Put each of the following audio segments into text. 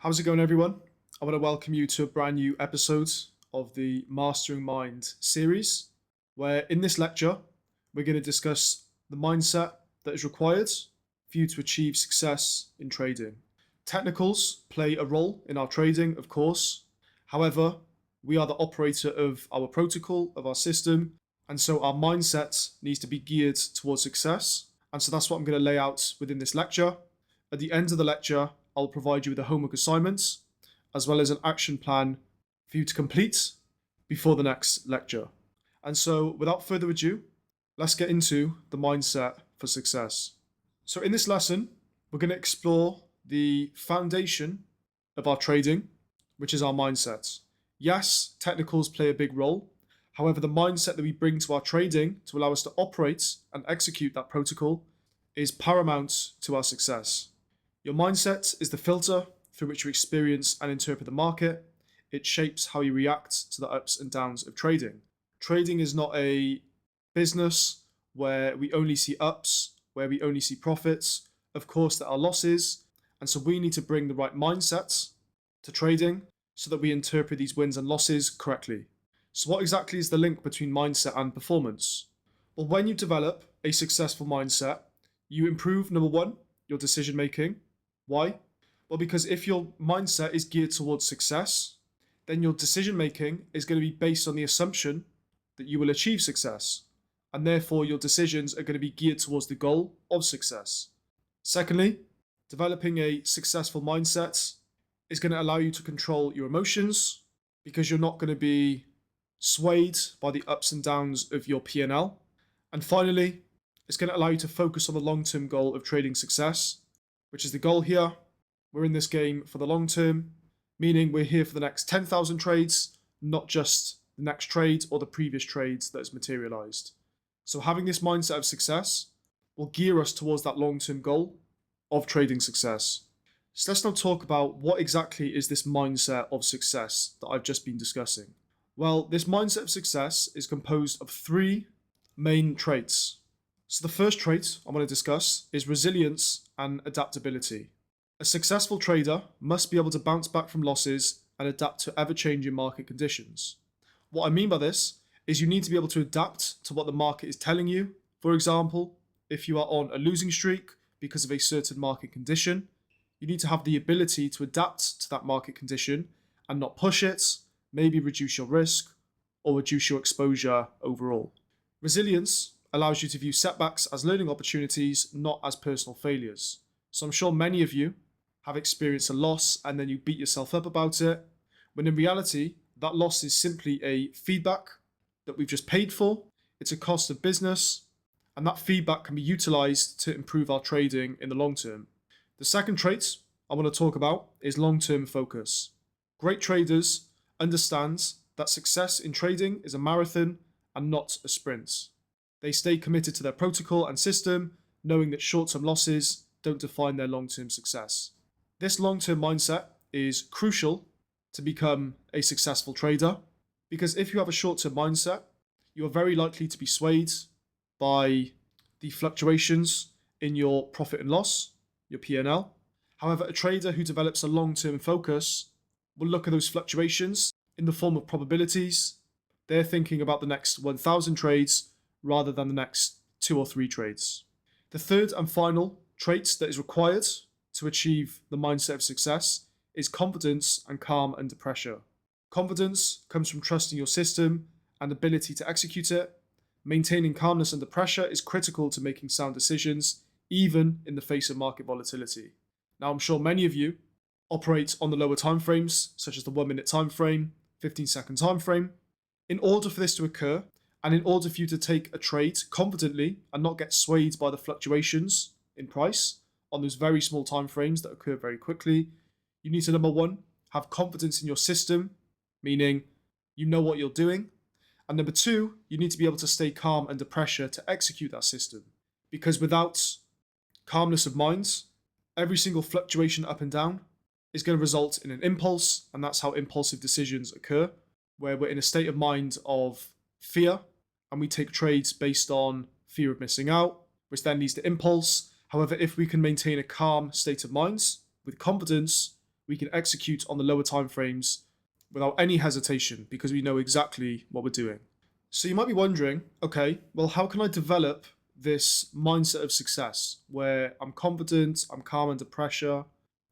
How's it going, everyone? I want to welcome you to a brand new episode of the Mastering Mind series, where in this lecture, we're going to discuss the mindset that is required for you to achieve success in trading. Technicals play a role in our trading, of course. However, we are the operator of our protocol, of our system, and so our mindset needs to be geared towards success. And so that's what I'm going to lay out within this lecture. At the end of the lecture, I'll provide you with a homework assignment, as well as an action plan for you to complete before the next lecture. And so without further ado, let's get into the mindset for success. So in this lesson, we're going to explore the foundation of our trading, which is our mindset. Yes, technicals play a big role. However, the mindset that we bring to our trading to allow us to operate and execute that protocol is paramount to our success. Your mindset is the filter through which you experience and interpret the market. It shapes how you react to the ups and downs of trading. Trading is not a business where we only see ups, where we only see profits. Of course, there are losses. And so we need to bring the right mindset to trading so that we interpret these wins and losses correctly. So what exactly is the link between mindset and performance? Well, when you develop a successful mindset, you improve, number one, your decision making. Why? Well, because if your mindset is geared towards success, then your decision making is going to be based on the assumption that you will achieve success. And therefore, your decisions are going to be geared towards the goal of success. Secondly, developing a successful mindset is going to allow you to control your emotions because you're not going to be swayed by the ups and downs of your P&L. And finally, it's going to allow you to focus on the long-term goal of trading success, which is the goal here. We're in this game for the long term, meaning we're here for the next 10,000 trades, not just the next trade or the previous trades that has materialized. So having this mindset of success will gear us towards that long-term goal of trading success. So let's now talk about what exactly is this mindset of success that I've just been discussing. Well, this mindset of success is composed of three main traits. So the first trait I want to discuss is resilience and adaptability. A successful trader must be able to bounce back from losses and adapt to ever-changing market conditions. What I mean by this is you need to be able to adapt to what the market is telling you. For example, if you are on a losing streak because of a certain market condition, you need to have the ability to adapt to that market condition and not push it, maybe reduce your risk or reduce your exposure overall. Resilience allows you to view setbacks as learning opportunities, not as personal failures. So I'm sure many of you have experienced a loss and then you beat yourself up about it, when in reality, that loss is simply a feedback that we've just paid for. It's a cost of business, and that feedback can be utilized to improve our trading in the long term. The second trait I want to talk about is long-term focus. Great traders understand that success in trading is a marathon and not a sprint. They stay committed to their protocol and system, knowing that short-term losses don't define their long-term success. This long-term mindset is crucial to become a successful trader, because if you have a short-term mindset, you are very likely to be swayed by the fluctuations in your profit and loss, your P&L. However, a trader who develops a long-term focus will look at those fluctuations in the form of probabilities. They're thinking about the next 1,000 trades rather than the next 2 or 3 trades. The third and final trait that is required to achieve the mindset of success is confidence and calm under pressure. Confidence comes from trusting your system and ability to execute it. Maintaining calmness under pressure is critical to making sound decisions, even in the face of market volatility. Now, I'm sure many of you operate on the lower time frames, such as the 1-minute time frame, 15-second time frame. In order for this to occur, and in order for you to take a trade confidently and not get swayed by the fluctuations in price on those very small time frames that occur very quickly, you need to, number one, have confidence in your system, meaning you know what you're doing. And number two, you need to be able to stay calm under pressure to execute that system. Because without calmness of mind, every single fluctuation up and down is going to result in an impulse, and that's how impulsive decisions occur, where we're in a state of mind of fear, and we take trades based on fear of missing out, which then leads to impulse. However, if we can maintain a calm state of mind with confidence, we can execute on the lower time frames without any hesitation because we know exactly what we're doing. So you might be wondering, okay, well, how can I develop this mindset of success where I'm confident, I'm calm under pressure,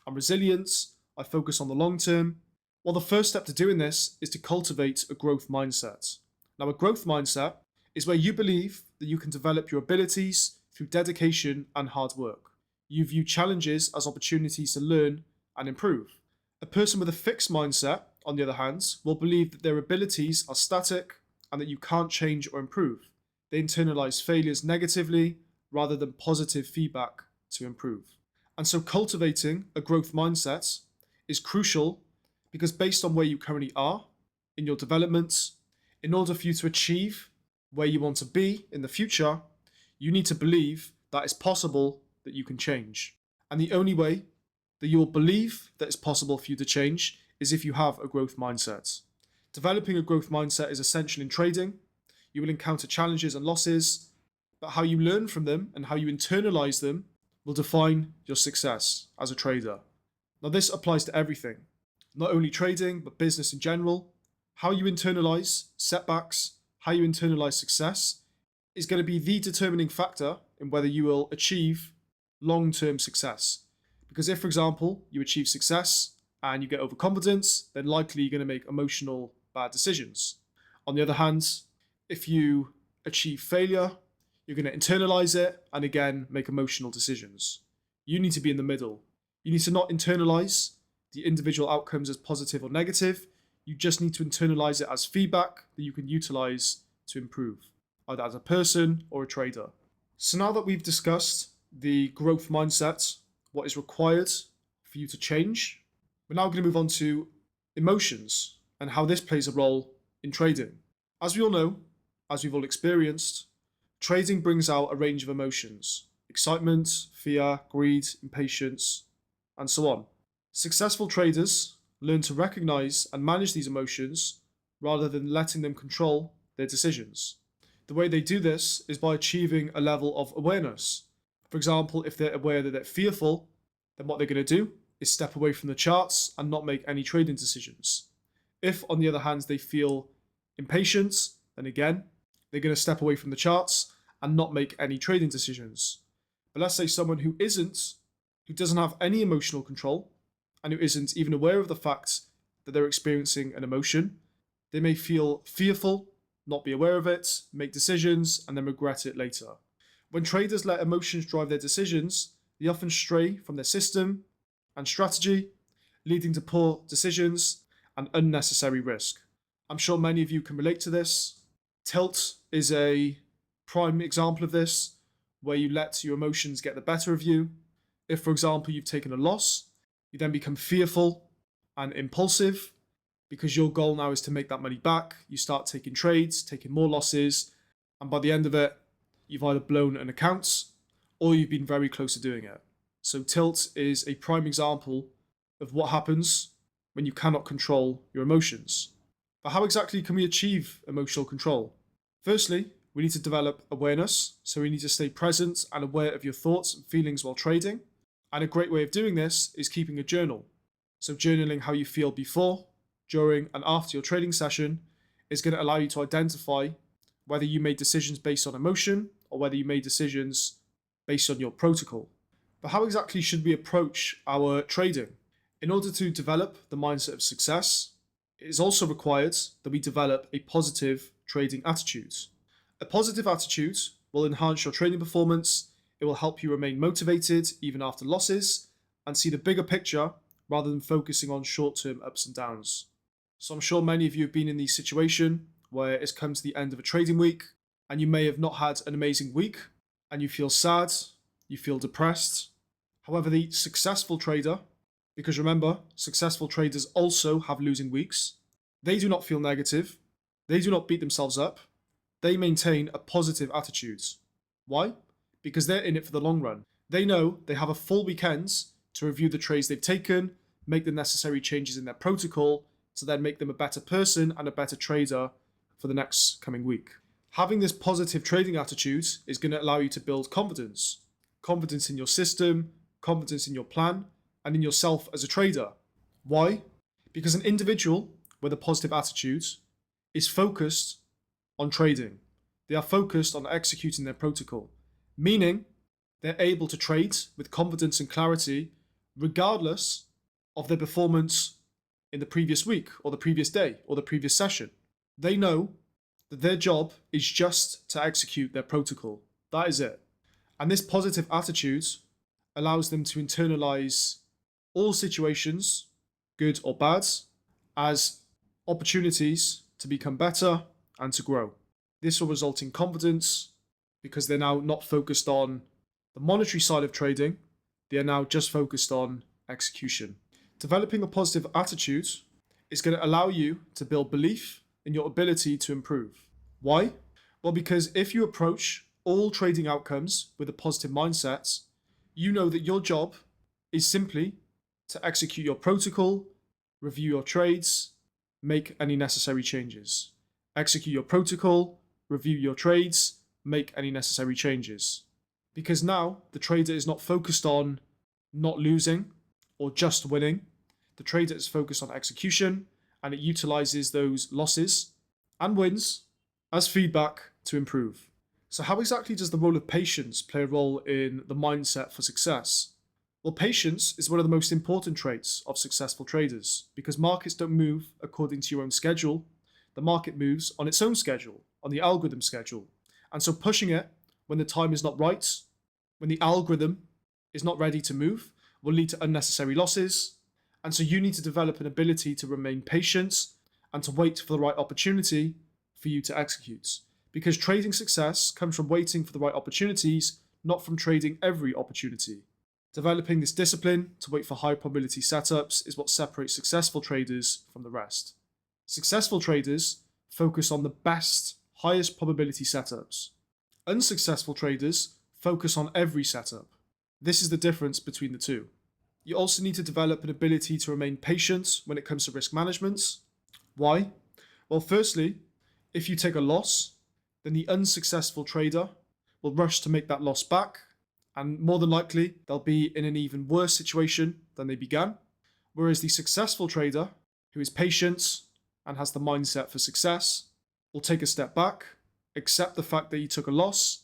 I'm resilient, I focus on the long term? Well, the first step to doing this is to cultivate a growth mindset. Now, a growth mindset is where you believe that you can develop your abilities through dedication and hard work. You view challenges as opportunities to learn and improve. A person with a fixed mindset, on the other hand, will believe that their abilities are static and that you can't change or improve. They internalize failures negatively rather than positive feedback to improve. And so cultivating a growth mindset is crucial because based on where you currently are in your development, in order for you to achieve where you want to be in the future, you need to believe that it's possible that you can change. And the only way that you will believe that it's possible for you to change is if you have a growth mindset. Developing a growth mindset is essential in trading. You will encounter challenges and losses, but how you learn from them and how you internalize them will define your success as a trader. Now, this applies to everything, not only trading, but business in general. How you internalize setbacks, how you internalize success is going to be the determining factor in whether you will achieve long-term success. Because if, for example, you achieve success and you get overconfidence, then likely you're going to make emotional bad decisions. On the other hand, if you achieve failure, you're going to internalize it and again make emotional decisions. You need to be in the middle. You need to not internalize the individual outcomes as positive or negative. You just need to internalize it as feedback that you can utilize to improve, either as a person or a trader. So now that we've discussed the growth mindset, what is required for you to change, we're now going to move on to emotions and how this plays a role in trading. As we all know, as we've all experienced, trading brings out a range of emotions: excitement, fear, greed, impatience, and so on. Successful traders learn to recognize and manage these emotions rather than letting them control their decisions. The way they do this is by achieving a level of awareness. For example, if they're aware that they're fearful, then what they're going to do is step away from the charts and not make any trading decisions. If, on the other hand, they feel impatient, then again, they're going to step away from the charts and not make any trading decisions. But let's say someone who doesn't have any emotional control and who isn't even aware of the fact that they're experiencing an emotion, they may feel fearful, not be aware of it, make decisions, and then regret it later. When traders let emotions drive their decisions, they often stray from their system and strategy, leading to poor decisions and unnecessary risk. I'm sure many of you can relate to this. Tilt is a prime example of this, where you let your emotions get the better of you. If, for example, you've taken a loss, you then become fearful and impulsive because your goal now is to make that money back. You start taking trades, taking more losses, and by the end of it, you've either blown an account or you've been very close to doing it. So tilt is a prime example of what happens when you cannot control your emotions. But how exactly can we achieve emotional control? Firstly, we need to develop awareness. So we need to stay present and aware of your thoughts and feelings while trading. And a great way of doing this is keeping a journal. So journaling how you feel before, during, and after your trading session is going to allow you to identify whether you made decisions based on emotion or whether you made decisions based on your protocol. But how exactly should we approach our trading? In order to develop the mindset of success, it is also required that we develop a positive trading attitude. A positive attitude will enhance your trading performance. It will help you remain motivated even after losses and see the bigger picture rather than focusing on short-term ups and downs. So I'm sure many of you have been in the situation where it's come to the end of a trading week and you may have not had an amazing week and you feel sad, you feel depressed. However, the successful trader, because remember, successful traders also have losing weeks, they do not feel negative, they do not beat themselves up, they maintain a positive attitude. Why? Because they're in it for the long run. They know they have a full weekend to review the trades they've taken, make the necessary changes in their protocol to then make them a better person and a better trader for the next coming week. Having this positive trading attitude is going to allow you to build confidence. Confidence in your system, confidence in your plan, and in yourself as a trader. Why? Because an individual with a positive attitude is focused on trading. They are focused on executing their protocol, meaning they're able to trade with confidence and clarity regardless of their performance in the previous week or the previous day or the previous session. They know that their job is just to execute their protocol. That is it. And this positive attitude allows them to internalize all situations, good or bad, as opportunities to become better and to grow. This will result in confidence because they're now not focused on the monetary side of trading. They are now just focused on execution. Developing a positive attitude is going to allow you to build belief in your ability to improve. Why? Well, because if you approach all trading outcomes with a positive mindset, you know that your job is simply to execute your protocol, review your trades, make any necessary changes. Execute your protocol, review your trades, make any necessary changes. Because now the trader is not focused on not losing or just winning. The trader is focused on execution, and it utilizes those losses and wins as feedback to improve. So how exactly does the role of patience play a role in the mindset for success? Well, patience is one of the most important traits of successful traders because markets don't move according to your own schedule. The market moves on its own schedule, on the algorithm schedule. And so pushing it when the time is not right, when the algorithm is not ready to move, will lead to unnecessary losses. And so you need to develop an ability to remain patient and to wait for the right opportunity for you to execute. Because trading success comes from waiting for the right opportunities, not from trading every opportunity. Developing this discipline to wait for high probability setups is what separates successful traders from the rest. Successful traders focus on the best, highest probability setups. Unsuccessful traders focus on every setup. This is the difference between the two. You also need to develop an ability to remain patient when it comes to risk management. Why? Well, firstly, if you take a loss, then the unsuccessful trader will rush to make that loss back, and more than likely, they'll be in an even worse situation than they began. Whereas the successful trader, who is patient and has the mindset for success, will take a step back, accept the fact that you took a loss,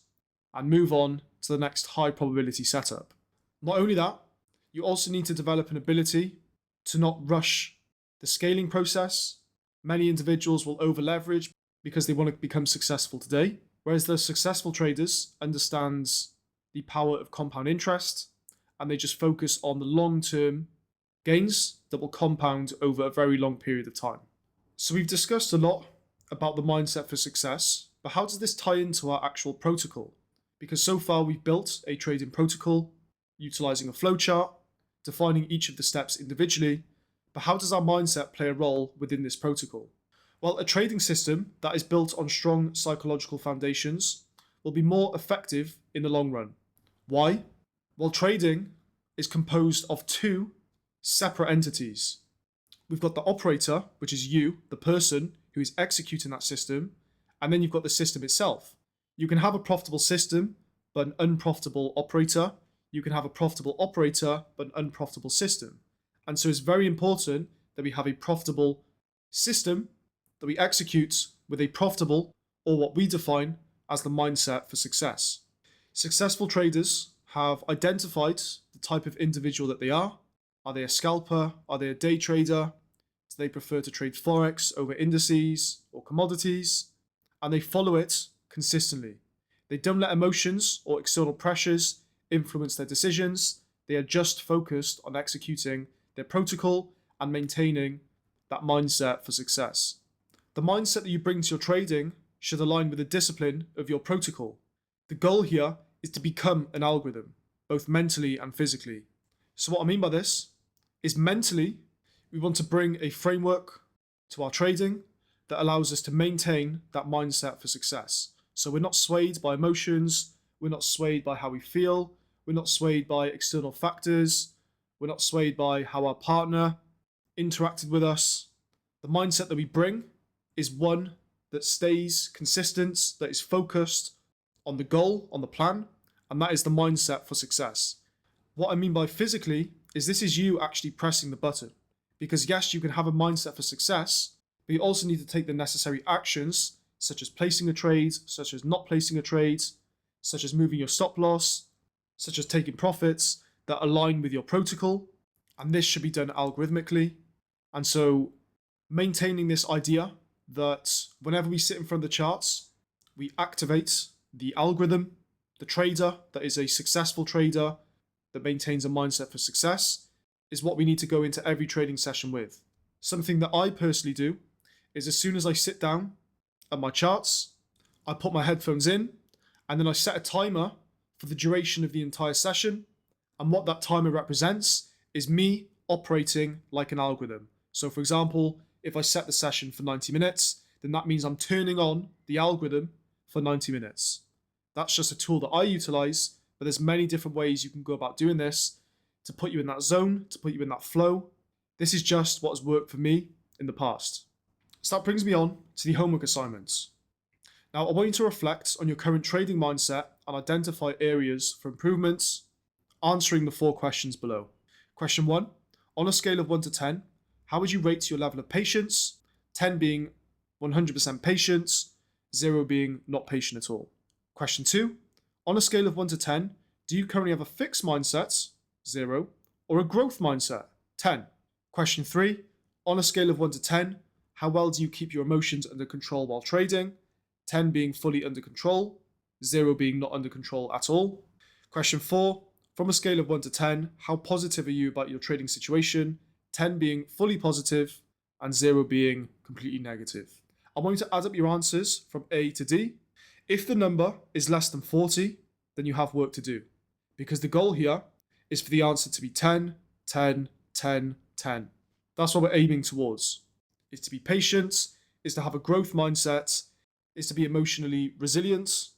and move on to the next high probability setup. Not only that, you also need to develop an ability to not rush the scaling process. Many individuals will over leverage because they want to become successful today, whereas the successful traders understand the power of compound interest and they just focus on the long-term gains that will compound over a very long period of time. So we've discussed a lot about the mindset for success, but how does this tie into our actual protocol? Because so far we've built a trading protocol utilizing a flowchart, defining each of the steps individually, but how does our mindset play a role within this protocol? Well, a trading system that is built on strong psychological foundations will be more effective in the long run. Why? Well, trading is composed of two separate entities. We've got the operator, which is you, the person who is executing that system, and then you've got the system itself. You can have a profitable system, but an unprofitable operator. You can have a profitable operator, but an unprofitable system. And so it's very important that we have a profitable system that we execute with a profitable, or what we define as the mindset for success. Successful traders have identified the type of individual that they are. Are they a scalper? Are they a day trader? Do they prefer to trade Forex over indices or commodities? And they follow it consistently. They don't let emotions or external pressures influence their decisions. They are just focused on executing their protocol and maintaining that mindset for success. The mindset that you bring to your trading should align with the discipline of your protocol. The goal here is to become an algorithm, both mentally and physically. So what I mean by this is mentally, we want to bring a framework to our trading that allows us to maintain that mindset for success. So we're not swayed by emotions, we're not swayed by how we feel, we're not swayed by external factors, we're not swayed by how our partner interacted with us. The mindset that we bring is one that stays consistent, that is focused on the goal, on the plan, and that is the mindset for success. What I mean by physically is this is you actually pressing the button. Because yes, you can have a mindset for success, but you also need to take the necessary actions, such as placing a trade, such as not placing a trade, such as moving your stop loss, such as taking profits that align with your protocol. And this should be done algorithmically. And so maintaining this idea that whenever we sit in front of the charts, we activate the algorithm, the trader that is a successful trader that maintains a mindset for success, is what we need to go into every trading session with. Something that I personally do is as soon as I sit down at my charts, I put my headphones in and then I set a timer for the duration of the entire session. And what that timer represents is me operating like an algorithm. So for example, if I set the session for 90 minutes, then that means I'm turning on the algorithm for 90 minutes. That's just a tool that I utilize, but there's many different ways you can go about doing this to put you in that zone, to put you in that flow. This is just what has worked for me in the past. So that brings me on to the homework assignments. Now, I want you to reflect on your current trading mindset and identify areas for improvements, answering the 4 questions below. Question 1, on a scale of 1 to 10, how would you rate your level of patience? 10 being 100% patience, 0 being not patient at all. Question 2, on a scale of 1 to 10, do you currently have a fixed mindset, 0, or a growth mindset, 10? Question 3, on a scale of 1 to 10, how well do you keep your emotions under control while trading? 10 being fully under control, 0 being not under control at all. Question 4, from a scale of 1 to 10, how positive are you about your trading situation? 10 being fully positive and 0 being completely negative. I want you to add up your answers from A to D. If the number is less than 40, then you have work to do, because the goal here is for the answer to be 10, 10, 10, 10. That's what we're aiming towards. Is to be patient, is to have a growth mindset, is to be emotionally resilient,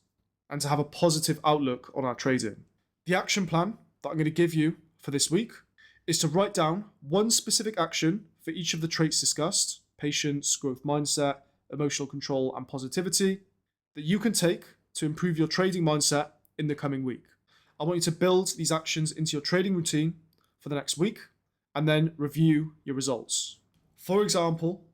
and to have a positive outlook on our trading. The action plan that I'm going to give you for this week is to write down one specific action for each of the traits discussed: patience, growth mindset, emotional control, and positivity, that you can take to improve your trading mindset in the coming week. I want you to build these actions into your trading routine for the next week and then review your results. For example,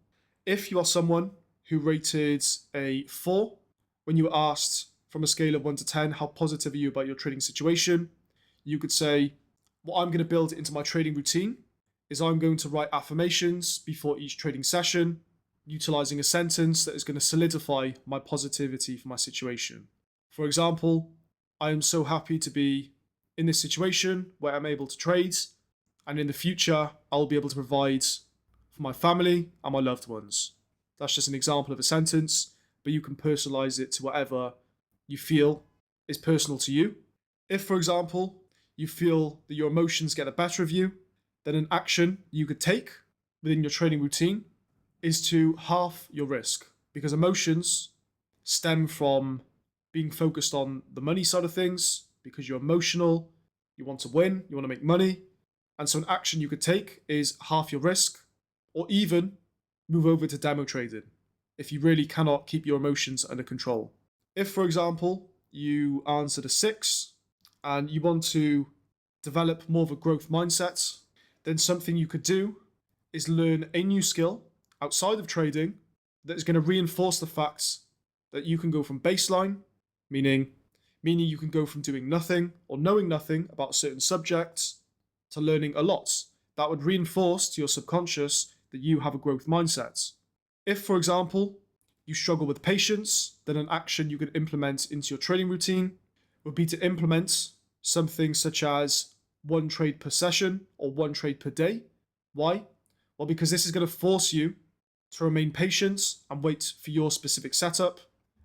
if you are someone who rated a 4 when you were asked from a scale of 1 to 10, how positive are you about your trading situation? You could say, what I'm going to build into my trading routine is I'm going to write affirmations before each trading session, utilizing a sentence that is going to solidify my positivity for my situation. For example, I am so happy to be in this situation where I'm able to trade, and in the future, I'll be able to provide for my family and my loved ones. That's just an example of a sentence, but you can personalize it to whatever you feel is personal to you. If, for example, you feel that your emotions get the better of you, then an action you could take within your trading routine is to halve your risk, because emotions stem from being focused on the money side of things, because you're emotional, you want to win, you want to make money. And so an action you could take is half your risk, or even move over to demo trading if you really cannot keep your emotions under control. If, for example, you answered a 6 and you want to develop more of a growth mindset, then something you could do is learn a new skill outside of trading that is going to reinforce the fact that you can go from baseline, meaning you can go from doing nothing or knowing nothing about certain subjects to learning a lot. That would reinforce to your subconscious that you have a growth mindset. If, for example, you struggle with patience, then an action you could implement into your trading routine would be to implement something such as 1 trade per session or 1 trade per day. Why? Well, because this is going to force you to remain patient and wait for your specific setup.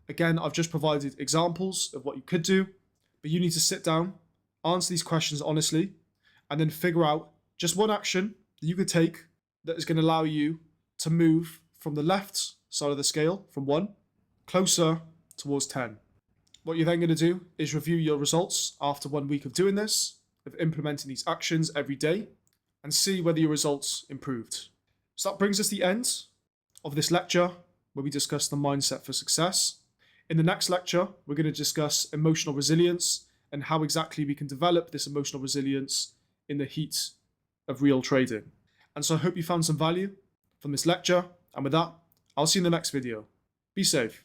Again, I've just provided examples of what you could do, but you need to sit down, answer these questions honestly, and then figure out just one action that you could take that is going to allow you to move from the left side of the scale, from 1, closer towards 10. What you're then going to do is review your results after 1 week of doing this, of implementing these actions every day, and see whether your results improved. So that brings us to the end of this lecture where we discuss the mindset for success. In the next lecture, we're going to discuss emotional resilience and how exactly we can develop this emotional resilience in the heat of real trading. And so I hope you found some value from this lecture. And with that, I'll see you in the next video. Be safe.